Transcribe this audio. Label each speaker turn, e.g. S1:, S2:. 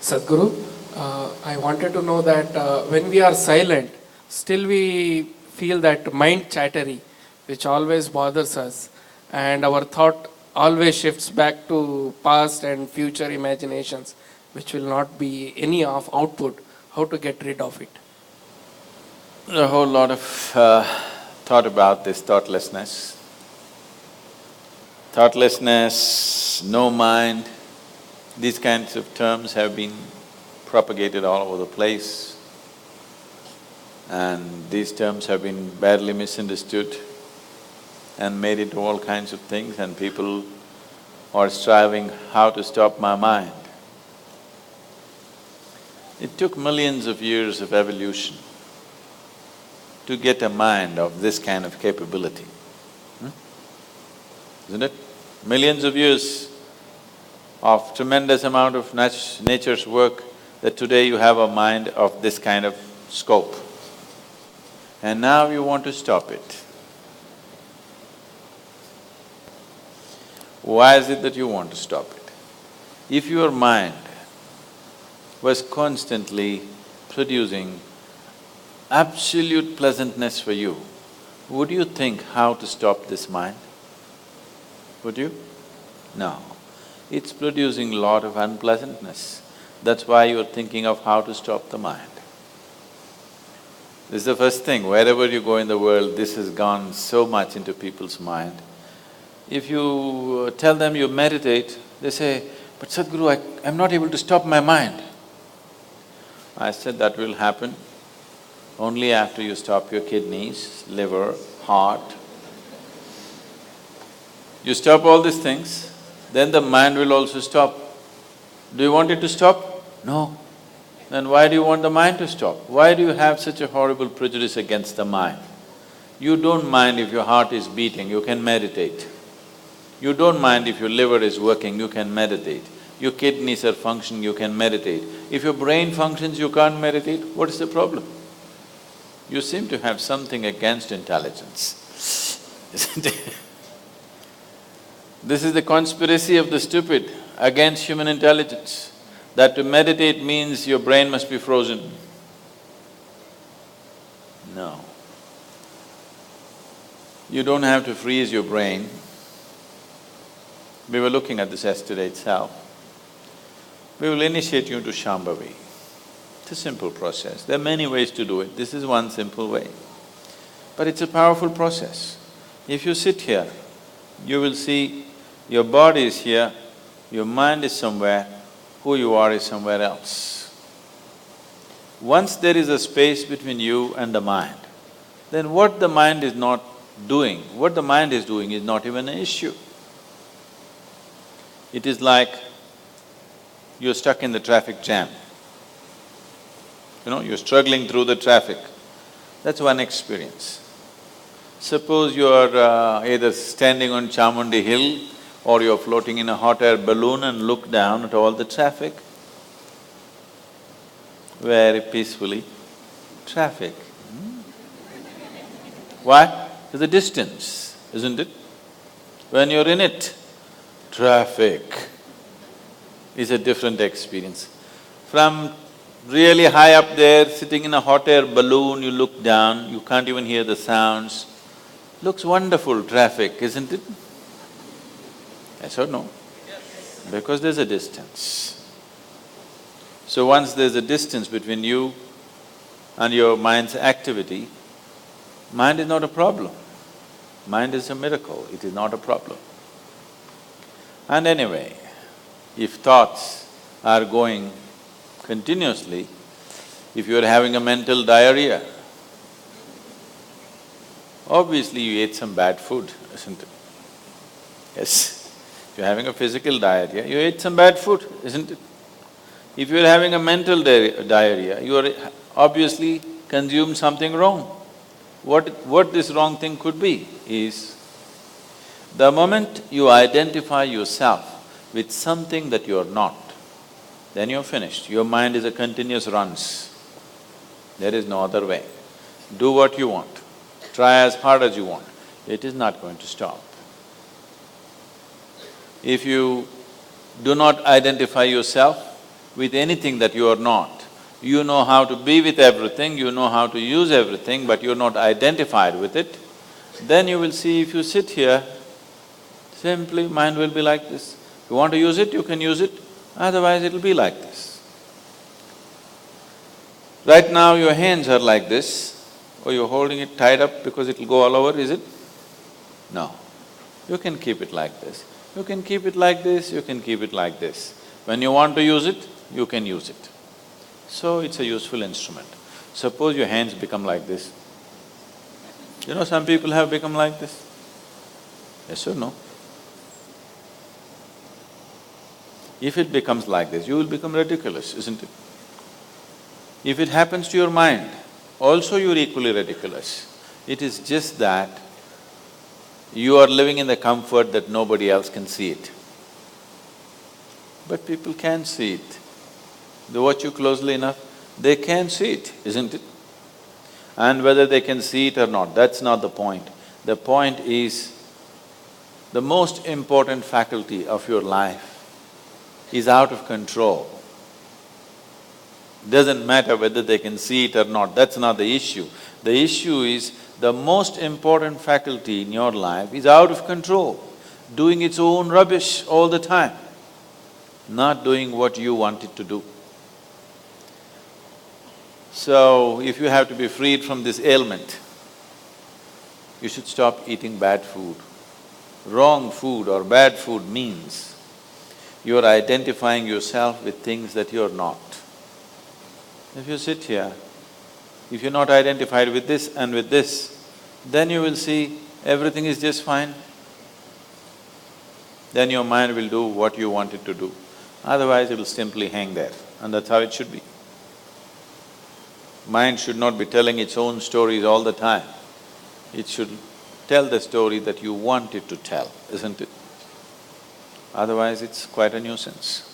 S1: Sadhguru, I wanted to know that when we are silent, still we feel that mind chattery, which always bothers us, and our thought always shifts back to past and future imaginations, which will not be any of output. How to get rid of it?
S2: A whole lot of thought about this thoughtlessness. Thoughtlessness, no mind, these kinds of terms have been propagated all over the place, and these terms have been badly misunderstood and made into all kinds of things, and people are striving how to stop my mind. It took millions of years of evolution to get a mind of this kind of capability, isn't it? Millions of years of tremendous amount of nature's work that today you have a mind of this kind of scope. And now you want to stop it. Why is it that you want to stop it? If your mind was constantly producing absolute pleasantness for you, would you think how to stop this mind? Would you? No. It's producing a lot of unpleasantness. That's why you're thinking of how to stop the mind. This is the first thing, wherever you go in the world, this has gone so much into people's mind. If you tell them you meditate, they say, "But Sadhguru, I'm not able to stop my mind." I said that will happen only after you stop your kidneys, liver, heart. You stop all these things, then the mind will also stop. Do you want it to stop? No. Then why do you want the mind to stop? Why do you have such a horrible prejudice against the mind? You don't mind if your heart is beating, you can meditate. You don't mind if your liver is working, you can meditate. Your kidneys are functioning, you can meditate. If your brain functions, you can't meditate, what is the problem? You seem to have something against intelligence, isn't it? This is the conspiracy of the stupid against human intelligence, that to meditate means your brain must be frozen. No. You don't have to freeze your brain. We were looking at this yesterday itself. We will initiate you into Shambhavi. It's a simple process. There are many ways to do it. This is one simple way. But it's a powerful process. If you sit here, you will see your body is here, your mind is somewhere, who you are is somewhere else. Once there is a space between you and the mind, then what the mind is not doing, what the mind is doing is not even an issue. It is like you're stuck in the traffic jam. You're struggling through the traffic. That's one experience. Suppose you are either standing on Chamundi Hill or you're floating in a hot air balloon and look down at all the traffic. Very peacefully, traffic. Why? There's a distance, isn't it? When you're in it, traffic is a different experience. From really high up there, sitting in a hot air balloon, you look down, you can't even hear the sounds. Looks wonderful, traffic, isn't it? Yes or no? Yes. Because there's a distance. So once there's a distance between you and your mind's activity, mind is not a problem. Mind is a miracle, it is not a problem. And anyway, if thoughts are going continuously, if you're having a mental diarrhea, obviously you ate some bad food, isn't it? Yes. If you're having a physical diarrhea, you ate some bad food, isn't it? If you're having a mental diarrhea, you are obviously consumed something wrong. What this wrong thing could be is, the moment you identify yourself with something that you're not, then you're finished. Your mind is a continuous runs. There is no other way. Do what you want, try as hard as you want, it is not going to stop. If you do not identify yourself with anything that you are not. You know how to be with everything, you know how to use everything, but you're not identified with it, then you will see if you sit here, simply mind will be like this. If you want to use it, you can use it, otherwise it'll be like this. Right now your hands are like this, or you're holding it tied up because it'll go all over, is it? No. You can keep it like this. You can keep it like this, you can keep it like this. When you want to use it, you can use it. So it's a useful instrument. Suppose your hands become like this. You know, some people have become like this. Yes or no? If it becomes like this, you will become ridiculous, isn't it? If it happens to your mind, also you're equally ridiculous. It is just that you are living in the comfort that nobody else can see it. But people can see it. They watch you closely enough, they can see it, isn't it? And whether they can see it or not, that's not the point. The point is, the most important faculty of your life is out of control. Doesn't matter whether they can see it or not, that's not the issue. The issue is, the most important faculty in your life is out of control, doing its own rubbish all the time, not doing what you want it to do. So, if you have to be freed from this ailment, you should stop eating bad food. Wrong food or bad food means you're identifying yourself with things that you're not. If you sit here, if you're not identified with this and with this, then you will see everything is just fine. Then your mind will do what you want it to do. Otherwise, it will simply hang there, and that's how it should be. Mind should not be telling its own stories all the time. It should tell the story that you want it to tell, isn't it? Otherwise, it's quite a nuisance.